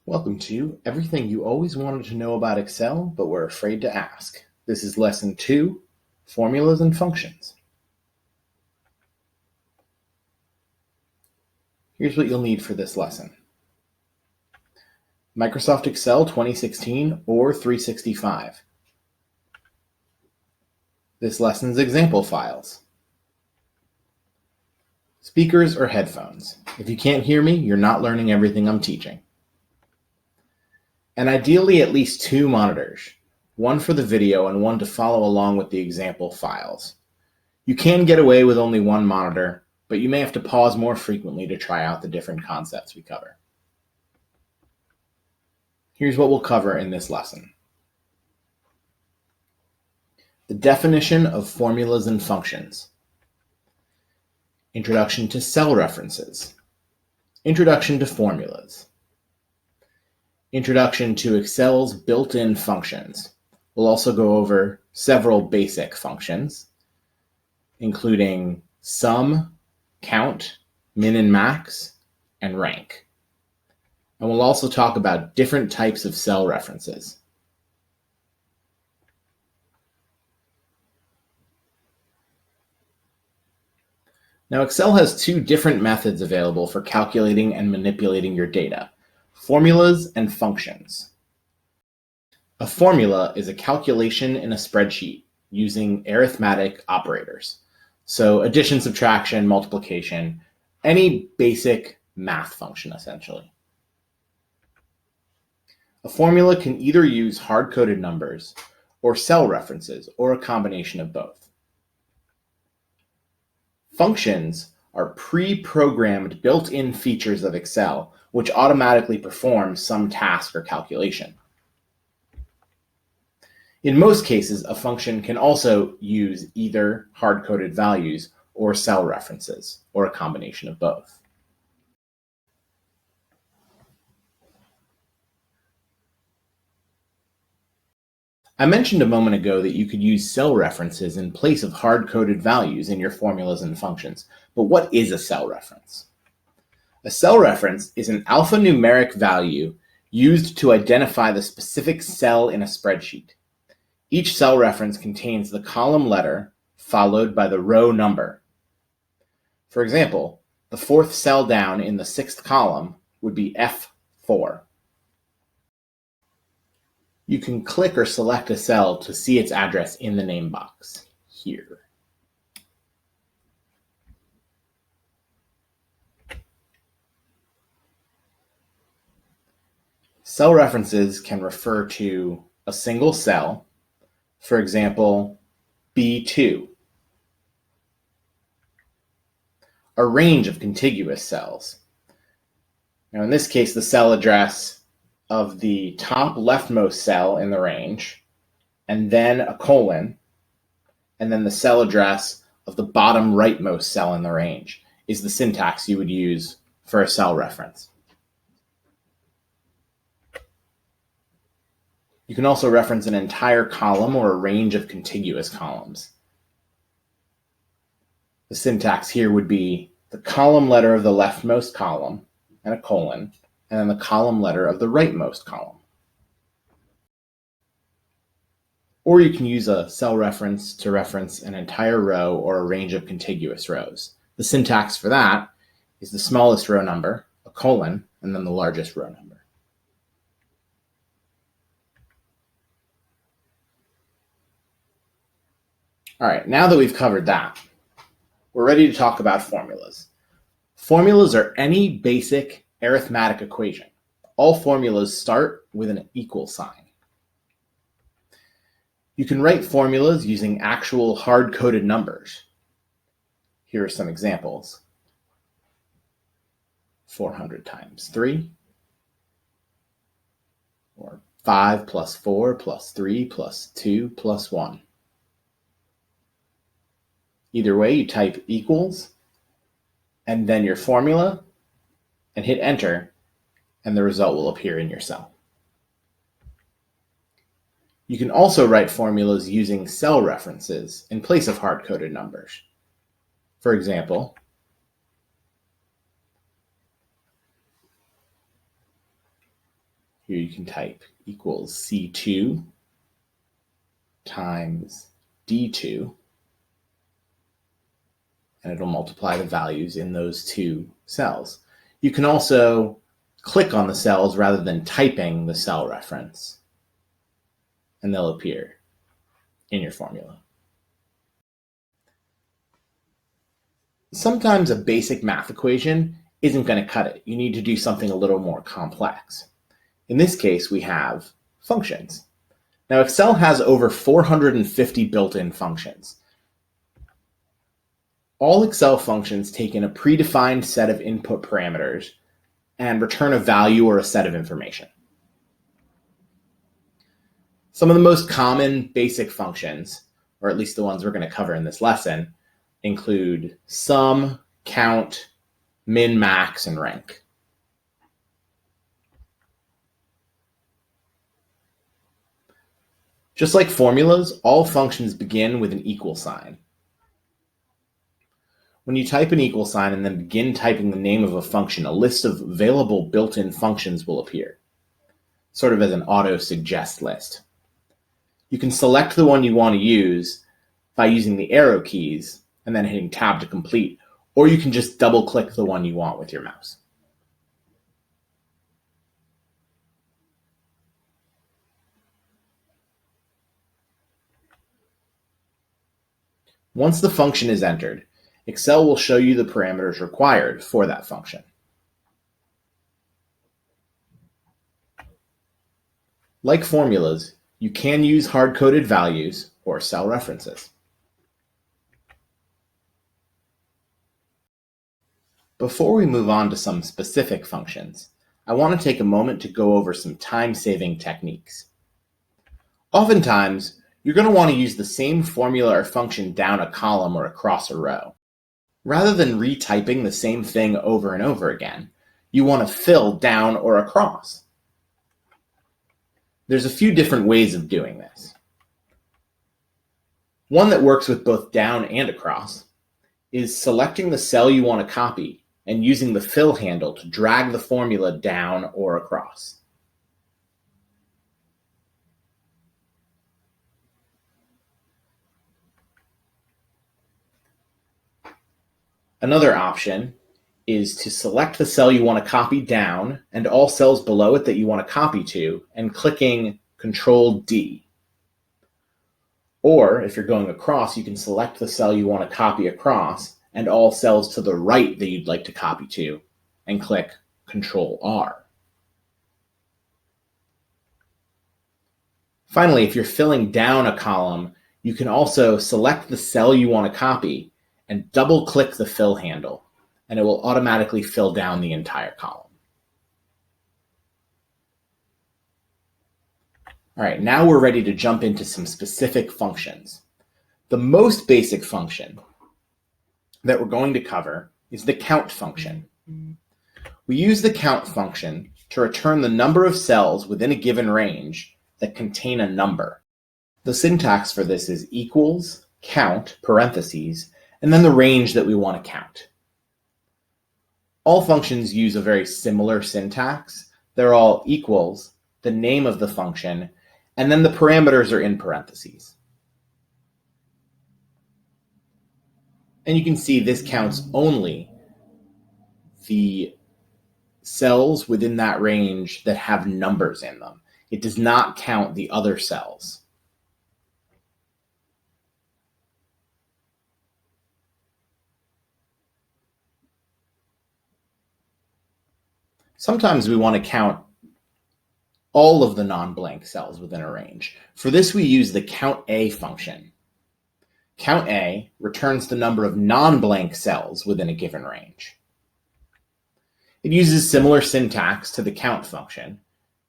Welcome to Everything You Always Wanted to Know About Excel, but Were Afraid to Ask. This is Lesson 2, Formulas and Functions. Here's what you'll need for this lesson. Microsoft Excel 2016 or 365. This lesson's example files. Speakers or headphones. If you can't hear me, you're not learning everything I'm teaching. And ideally at least 2 monitors, one for the video and one to follow along with the example files. You can get away with only 1 monitor, but you may have to pause more frequently to try out the different concepts we cover. Here's what we'll cover in this lesson. The definition of formulas and functions. Introduction to cell references. Introduction to formulas. Introduction to Excel's built-in functions. We'll also go over several basic functions, including sum, count, min and max, and rank. And we'll also talk about different types of cell references. Now, Excel has 2 different methods available for calculating and manipulating your data: formulas and functions. A formula is a calculation in a spreadsheet using arithmetic operators. So addition, subtraction, multiplication, any basic math function essentially. A formula can either use hard-coded numbers or cell references or a combination of both. Functions are pre-programmed built-in features of Excel which automatically perform some task or calculation. In most cases, a function can also use either hard-coded values or cell references, or a combination of both. I mentioned a moment ago that you could use cell references in place of hard-coded values in your formulas and functions, but what is a cell reference? A cell reference is an alphanumeric value used to identify the specific cell in a spreadsheet. Each cell reference contains the column letter followed by the row number. For example, the 4th cell down in the 6th column would be F4. You can click or select a cell to see its address in the name box here. Cell references can refer to a single cell, for example, B2, a range of contiguous cells. Now in this case, the cell address of the top leftmost cell in the range, and then a colon, and then the cell address of the bottom rightmost cell in the range is the syntax you would use for a cell reference. You can also reference an entire column or a range of contiguous columns. The syntax here would be the column letter of the leftmost column and a colon, and then the column letter of the rightmost column. Or you can use a cell reference to reference an entire row or a range of contiguous rows. The syntax for that is the smallest row number, a colon, and then the largest row number. All right, now that we've covered that, we're ready to talk about formulas. Formulas are any basic arithmetic equation. All formulas start with an equal sign. You can write formulas using actual hard-coded numbers. Here are some examples. 400 times 3, or 5 plus 4 plus 3 plus 2 plus 1. Either way, you type equals, and then your formula, and hit enter, and the result will appear in your cell. You can also write formulas using cell references in place of hard-coded numbers. For example, Here you can type equals C2 times D2, and it'll multiply the values in those two cells. You can also click on the cells rather than typing the cell reference, and they'll appear in your formula. Sometimes a basic math equation isn't going to cut it. You need to do something a little more complex. In this case, we have functions. Now, Excel has over 450 built-in functions. All Excel functions take in a predefined set of input parameters and return a value or a set of information. Some of the most common basic functions, or at least the ones we're going to cover in this lesson, include sum, count, min, max, and rank. Just like formulas, all functions begin with an equal sign. When you type an equal sign and then begin typing the name of a function, a list of available built-in functions will appear, sort of as an auto-suggest list. You can select the one you want to use by using the arrow keys and then hitting tab to complete, or you can just double-click the one you want with your mouse. Once the function is entered, Excel will show you the parameters required for that function. Like formulas, you can use hard-coded values or cell references. Before we move on to some specific functions, I want to take a moment to go over some time-saving techniques. Oftentimes, you're going to want to use the same formula or function down a column or across a row. Rather than retyping the same thing over and over again, you want to fill down or across. There's a few different ways of doing this. One that works with both down and across is selecting the cell you want to copy and using the fill handle to drag the formula down or across. Another option is to select the cell you want to copy down and all cells below it that you want to copy to, and clicking Control-D. Or if you're going across, you can select the cell you want to copy across and all cells to the right that you'd like to copy to, and click Control-R. Finally, if you're filling down a column, you can also select the cell you want to copy and double-click the fill handle, and it will automatically fill down the entire column. All right, now we're ready to jump into some specific functions. The most basic function that we're going to cover is the count function. We use the count function to return the number of cells within a given range that contain a number. The syntax for this is equals, count, parentheses, and then the range that we want to count. All functions use a very similar syntax. They're all equals, the name of the function, and then the parameters are in parentheses. And you can see this counts only the cells within that range that have numbers in them. It does not count the other cells. Sometimes we want to count all of the non-blank cells within a range. For this, we use the COUNTA function. COUNTA returns the number of non-blank cells within a given range. It uses similar syntax to the count function,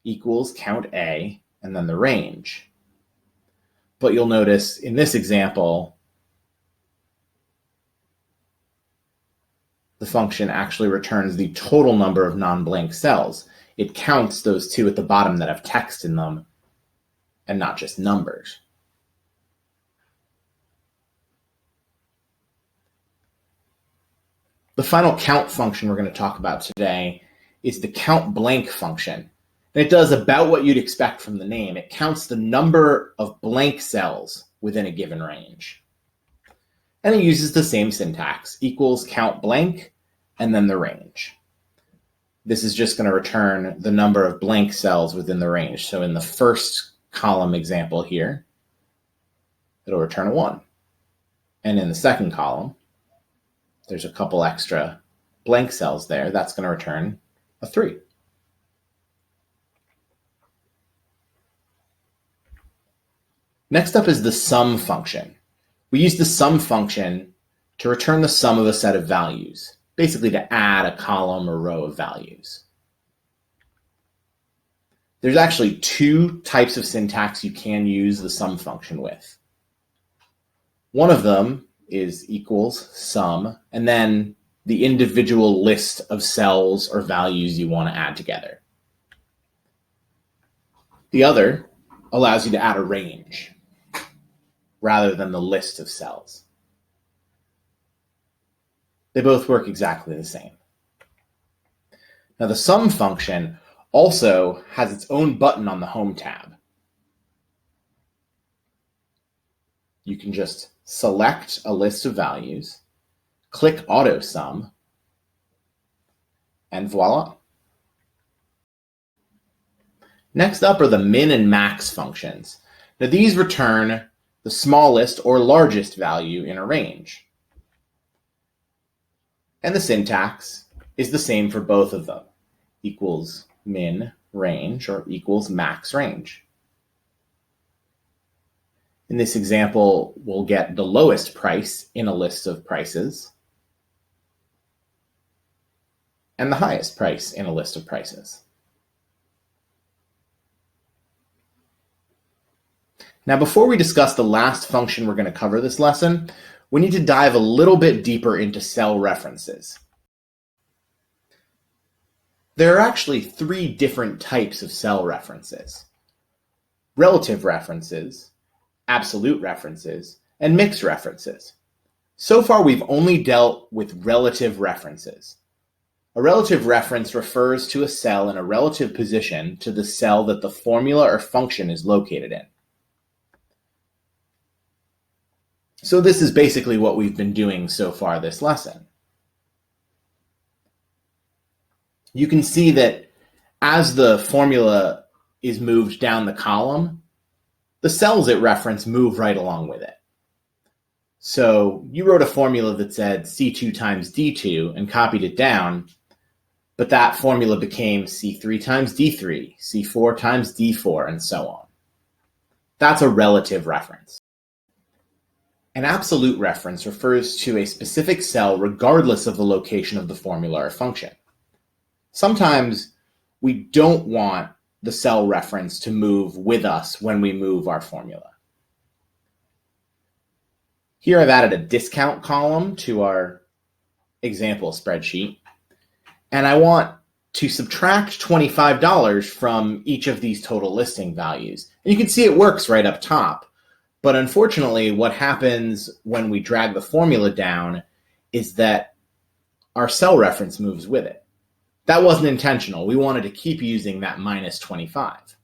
equals COUNTA, and then the range. But you'll notice in this example, the function actually returns the total number of non-blank cells. It counts those two at the bottom that have text in them and not just numbers. The final count function we're going to talk about today is the COUNTBLANK function. And it does about what you'd expect from the name. It counts the number of blank cells within a given range. And it uses the same syntax, equals count blank, and then the range. This is just going to return the number of blank cells within the range. So in the first column example here, it'll return a 1. And in the second column, there's a couple extra blank cells there. That's going to return a 3. Next up is the sum function. We use the sum function to return the sum of a set of values, basically to add a column or row of values. There's actually 2 types of syntax you can use the sum function with. One of them is equals sum, and then the individual list of cells or values you want to add together. The other allows you to add a range rather than the list of cells. They both work exactly the same. Now the sum function also has its own button on the Home tab. You can just select a list of values, click Auto Sum, and voila. Next up are the min and max functions. Now these return the smallest or largest value in a range. And the syntax is the same for both of them, equals min range or equals max range. In this example, we'll get the lowest price in a list of prices and the highest price in a list of prices. Now, before we discuss the last function we're going to cover this lesson, we need to dive a little bit deeper into cell references. There are actually 3 different types of cell references: relative references, absolute references, and mixed references. So far, we've only dealt with relative references. A relative reference refers to a cell in a relative position to the cell that the formula or function is located in. So this is basically what we've been doing so far this lesson. You can see that as the formula is moved down the column, the cells it referenced move right along with it. So you wrote a formula that said C2 times D2 and copied it down, but that formula became C3 times D3, C4 times D4, and so on. That's a relative reference. An absolute reference refers to a specific cell regardless of the location of the formula or function. Sometimes we don't want the cell reference to move with us when we move our formula. Here I've added a discount column to our example spreadsheet, and I want to subtract $25 from each of these total listing values. And you can see it works right up top. But unfortunately, what happens when we drag the formula down is that our cell reference moves with it. That wasn't intentional. We wanted to keep using that minus 25.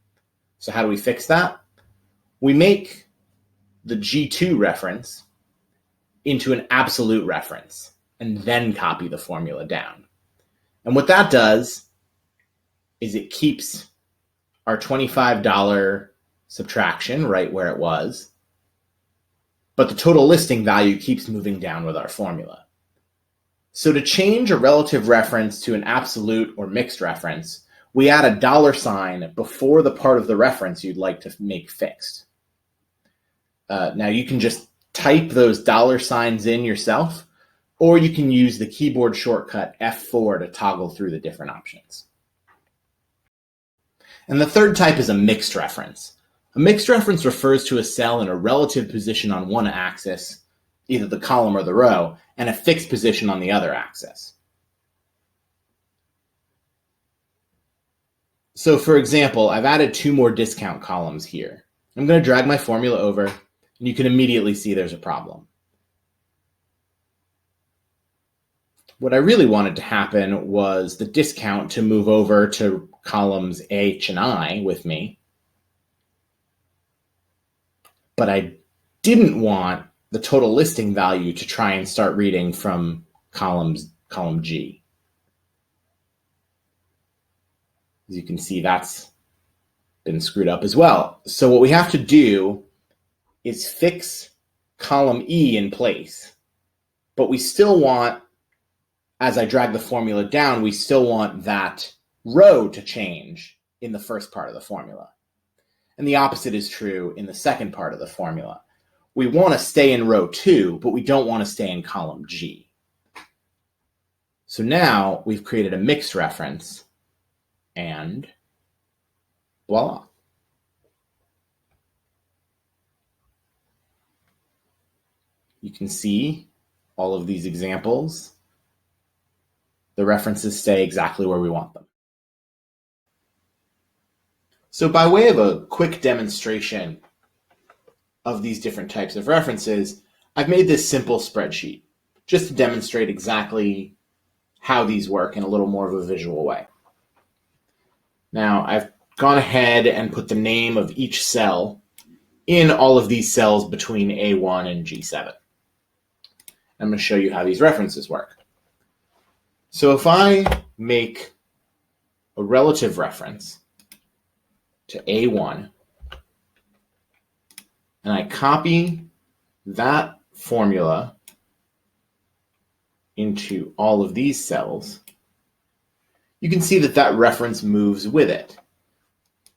So how do we fix that? We make the G2 reference into an absolute reference and then copy the formula down. And what that does is it keeps our $25 subtraction right where it was, but the total listing value keeps moving down with our formula. So to change a relative reference to an absolute or mixed reference, we add a $sign before the part of the reference you'd like to make fixed. Now you can just type those $signs in yourself, or you can use the keyboard shortcut F4 to toggle through the different options. And the third type is a mixed reference. A mixed reference refers to a cell in a relative position on one axis, either the column or the row, and a fixed position on the other axis. So for example, I've added 2 more discount columns here. I'm going to drag my formula over, and you can immediately see there's a problem. What I really wanted to happen was the discount to move over to columns H and I with me, but I didn't want the total listing value to try and start reading from column G. As you can see, that's been screwed up as well. So what we have to do is fix column E in place, but we still want, as I drag the formula down, we still want that row to change in the first part of the formula. And the opposite is true in the second part of the formula. We want to stay in row 2, but we don't want to stay in column G. So now we've created a mixed reference, and voila. You can see all of these examples. The references stay exactly where we want them. So by way of a quick demonstration of these different types of references, I've made this simple spreadsheet just to demonstrate exactly how these work in a little more of a visual way. Now, I've gone ahead and put the name of each cell in all of these cells between A1 and G7. I'm going to show you how these references work. So if I make a relative reference to A1, and I copy that formula into all of these cells, you can see that that reference moves with it.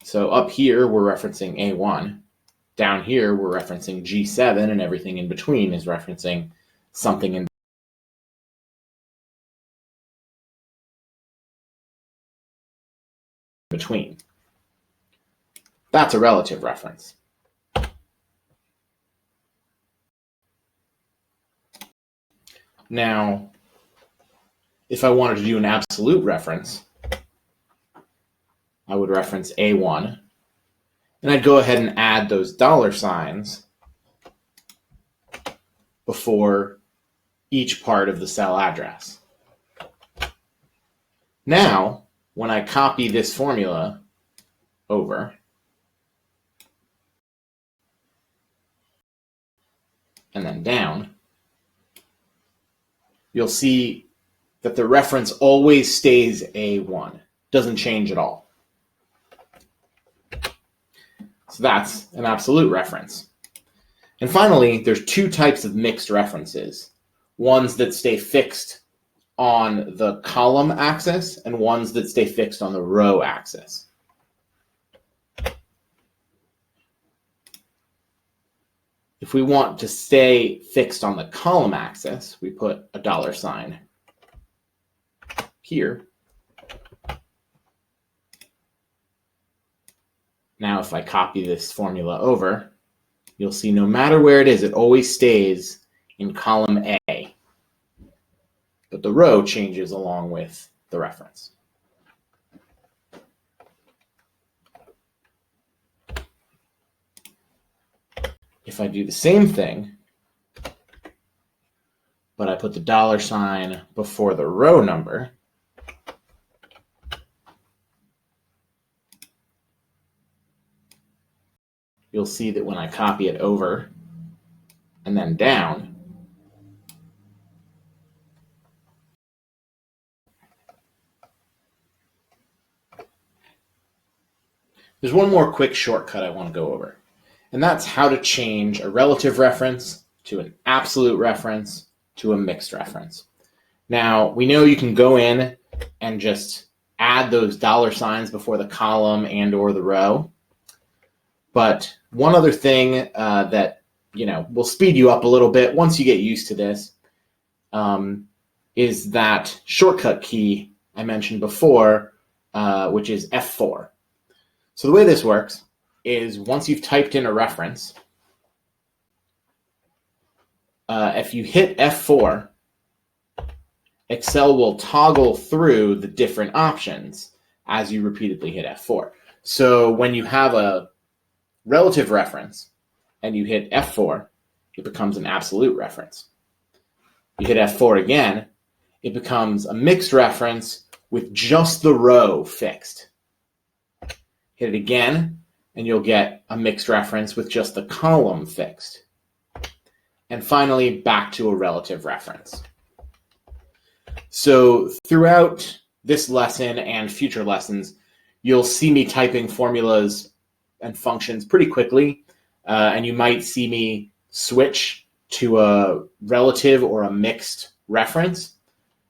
So up here, we're referencing A1. Down here, we're referencing G7, and everything in between is referencing something in between. That's a relative reference. Now, if I wanted to do an absolute reference, I would reference A1, and I'd go ahead and add those dollar signs before each part of the cell address. Now, when I copy this formula over, and then down, you'll see that the reference always stays A1, doesn't change at all. So that's an absolute reference. And finally, there's two types of mixed references. Ones that stay fixed on the column axis and ones that stay fixed on the row axis. If we want to stay fixed on the column axis, we put a dollar sign here. Now, if I copy this formula over, you'll see no matter where it is, it always stays in column A, but the row changes along with the reference. If I do the same thing, but I put the dollar sign before the row number, you'll see that when I copy it over and then down, there's one more quick shortcut I want to go over, and that's how to change a relative reference to an absolute reference to a mixed reference. Now, we know you can go in and just add those dollar signs before the column and or the row. But one other thing that will speed you up a little bit once you get used to this is that shortcut key I mentioned before, which is F4. So the way this works is once you've typed in a reference, if you hit F4, Excel will toggle through the different options as you repeatedly hit F4. So when you have a relative reference and you hit F4, it becomes an absolute reference. You hit F4 again, it becomes a mixed reference with just the row fixed. Hit it again, and you'll get a mixed reference with just the column fixed. And finally, back to a relative reference. So throughout this lesson and future lessons, you'll see me typing formulas and functions pretty quickly, and you might see me switch to a relative or a mixed reference.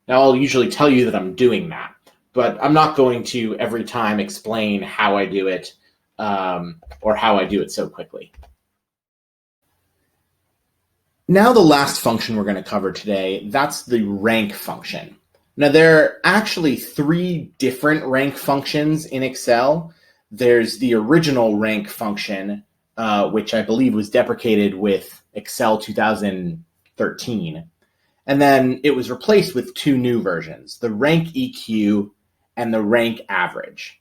Now, I'll usually tell you that I'm doing that, but I'm not going to every time explain how I do it or how I do it so quickly. Now the last function we're going to cover today, that's the rank function. Now there are actually 3 different rank functions in Excel. There's the original rank function, which I believe was deprecated with Excel 2013. And then it was replaced with 2 new versions, the rank EQ and the rank average.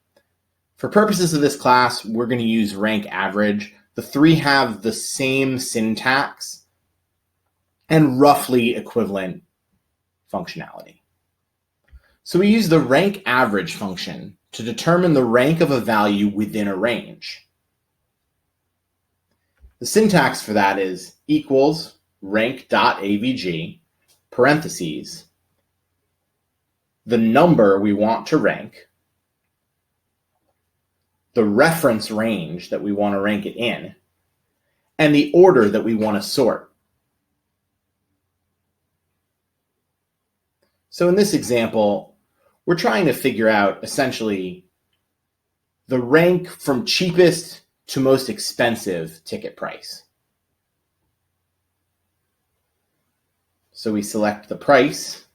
For purposes of this class, we're going to use rank average. The 3 have the same syntax and roughly equivalent functionality. So we use the rank average function to determine the rank of a value within a range. The syntax for that is equals rank.avg, parentheses, the number we want to rank, the reference range that we want to rank it in, and the order that we want to sort. So in this example, we're trying to figure out essentially the rank from cheapest to most expensive ticket price. So we select the price,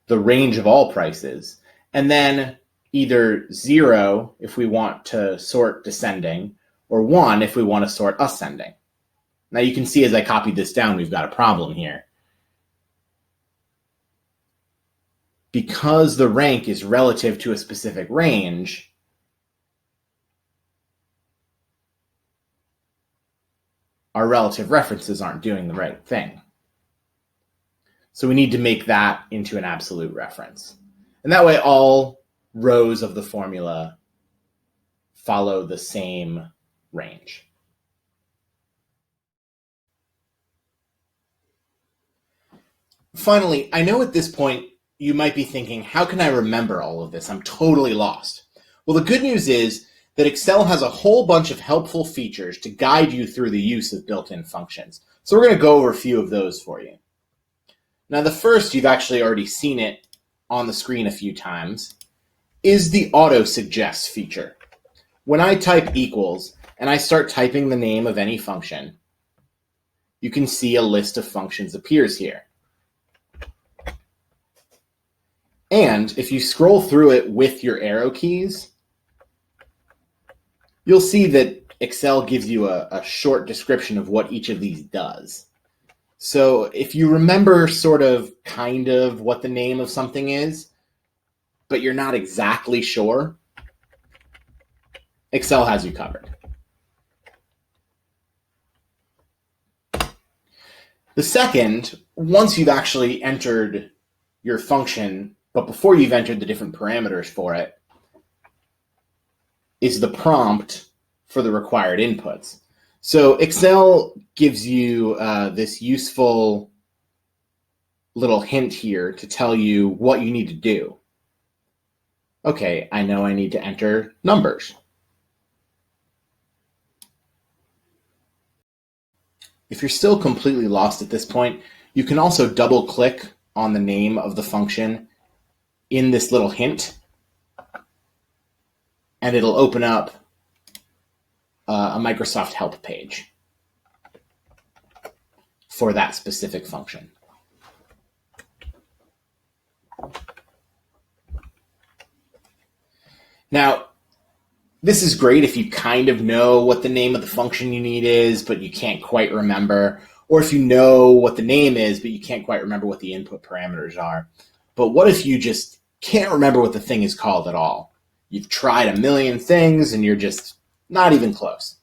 the range of all prices, and then either 0 if we want to sort descending, or 1 if we want to sort ascending. Now you can see as I copied this down, we've got a problem here. Because the rank is relative to a specific range, our relative references aren't doing the right thing. So we need to make that into an absolute reference. And that way all rows of the formula follow the same range. Finally, I know at this point you might be thinking, how can I remember all of this? I'm totally lost. Well, the good news is that Excel has a whole bunch of helpful features to guide you through the use of built-in functions. So we're going to go over a few of those for you. Now, the first, you've actually already seen it on the screen a few times, is the auto-suggest feature. When I type equals and I start typing the name of any function, you can see a list of functions appears here. And if you scroll through it with your arrow keys, you'll see that Excel gives you a short description of what each of these does. So if you remember sort of kind of what the name of something is, but you're not exactly sure, Excel has you covered. The second, once you've actually entered your function, but before you've entered the different parameters for it, is the prompt for the required inputs. So Excel gives you this useful little hint here to tell you what you need to do. Okay, I know I need to enter numbers. If you're still completely lost at this point, you can also double click on the name of the function in this little hint, and it'll open up a Microsoft Help page for that specific function. Now, this is great if you kind of know what the name of the function you need is, but you can't quite remember, or if you know what the name is, but you can't quite remember what the input parameters are. But what if you just can't remember what the thing is called at all? You've tried a million things and you're just not even close.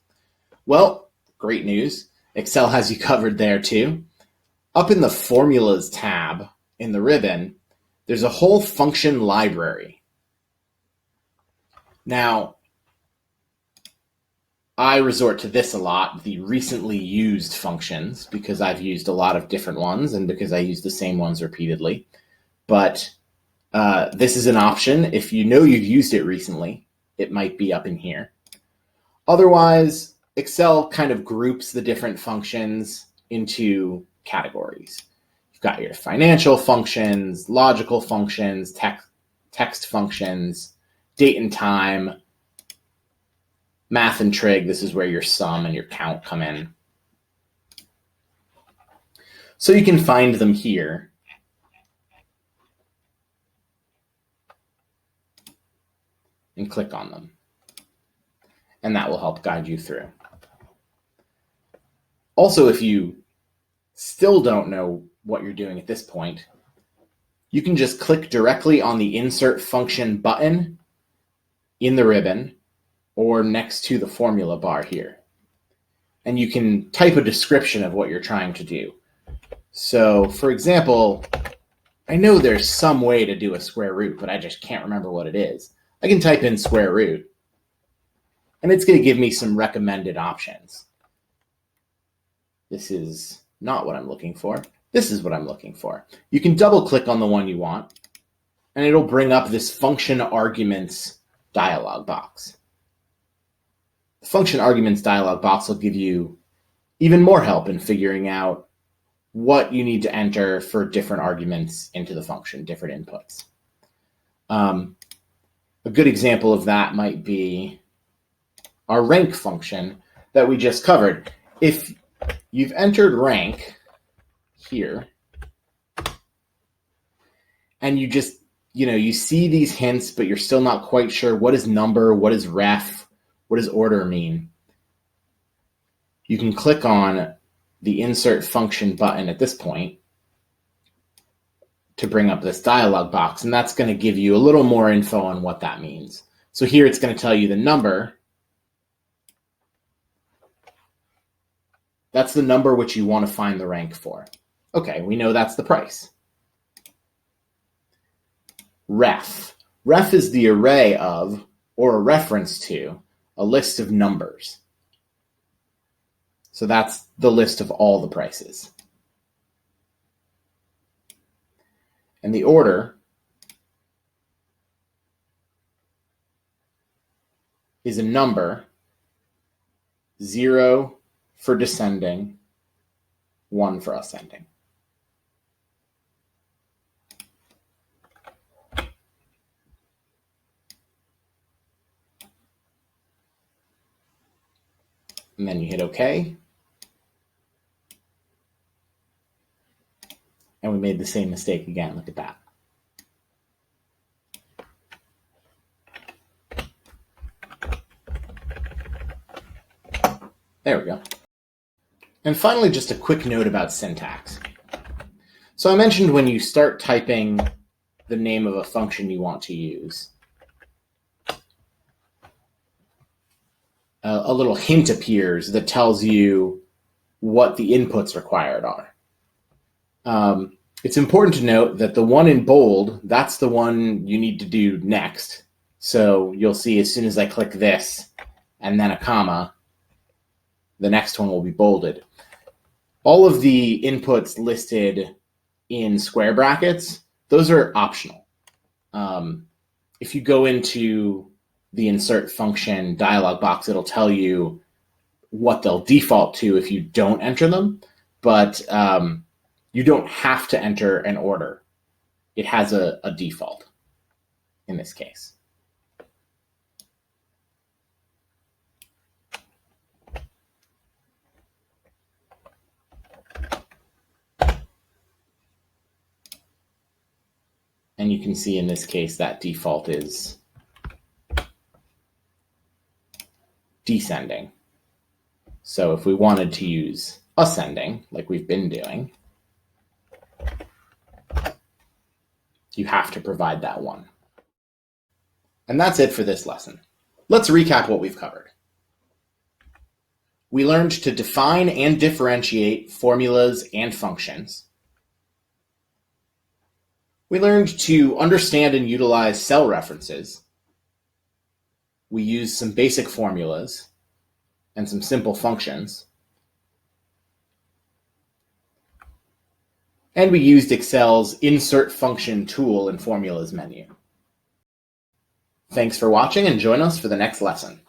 Well, great news. Excel has you covered there too. Up in the Formulas tab, in the ribbon, there's a whole function library. Now, I resort to this a lot, the recently used functions, because I've used a lot of different ones and because I use the same ones repeatedly. But this is an option. If you know you've used it recently, it might be up in here. Otherwise, Excel kind of groups the different functions into categories. You've got your financial functions, logical functions, text functions, date and time, math and trig. This is where your sum and your count come in. So you can find them here. And click on them. And that will help guide you through. Also, if you still don't know what you're doing at this point, you can just click directly on the Insert Function button in the ribbon or next to the formula bar here. And you can type a description of what you're trying to do. So, for example, I know there's some way to do a square root, but I just can't remember what it is. I can type in square root, and it's going to give me some recommended options. This is not what I'm looking for. This is what I'm looking for. You can double click on the one you want, and it'll bring up this function arguments dialog box. The function arguments dialog box will give you even more help in figuring out what you need to enter for different arguments into the function, different inputs. A good example of that might be our rank function that we just covered. If you've entered rank here, and you just, you see these hints, but you're still not quite sure what is number, what is ref, what does order mean, you can click on the Insert Function button at this point to bring up this dialog box, and that's going to give you a little more info on what that means. So here it's going to tell you the number. That's the number which you want to find the rank for. Okay, we know that's the price. Ref. Ref is the array of, or a reference to, a list of numbers. So that's the list of all the prices. And the order is a number, 0 for descending, 1 for ascending. And then you hit OK. And we made the same mistake again. Look at that. There we go. And finally, just a quick note about syntax. So I mentioned when you start typing the name of a function you want to use, a little hint appears that tells you what the inputs required are. It's important to note that the one in bold, that's the one you need to do next. So you'll see as soon as I click this and then a comma, the next one will be bolded. All of the inputs listed in square brackets, those are optional. If you go into the Insert Function dialog box, it'll tell you what they'll default to if you don't enter them, but you don't have to enter an order. It has a default in this case. And you can see in this case that default is descending. So if we wanted to use ascending, like we've been doing, you have to provide that one. And that's it for this lesson. Let's recap what we've covered. We learned to define and differentiate formulas and functions. We learned to understand and utilize cell references. We used some basic formulas and some simple functions. And we used Excel's Insert Function tool in Formulas menu. Thanks for watching, and join us for the next lesson.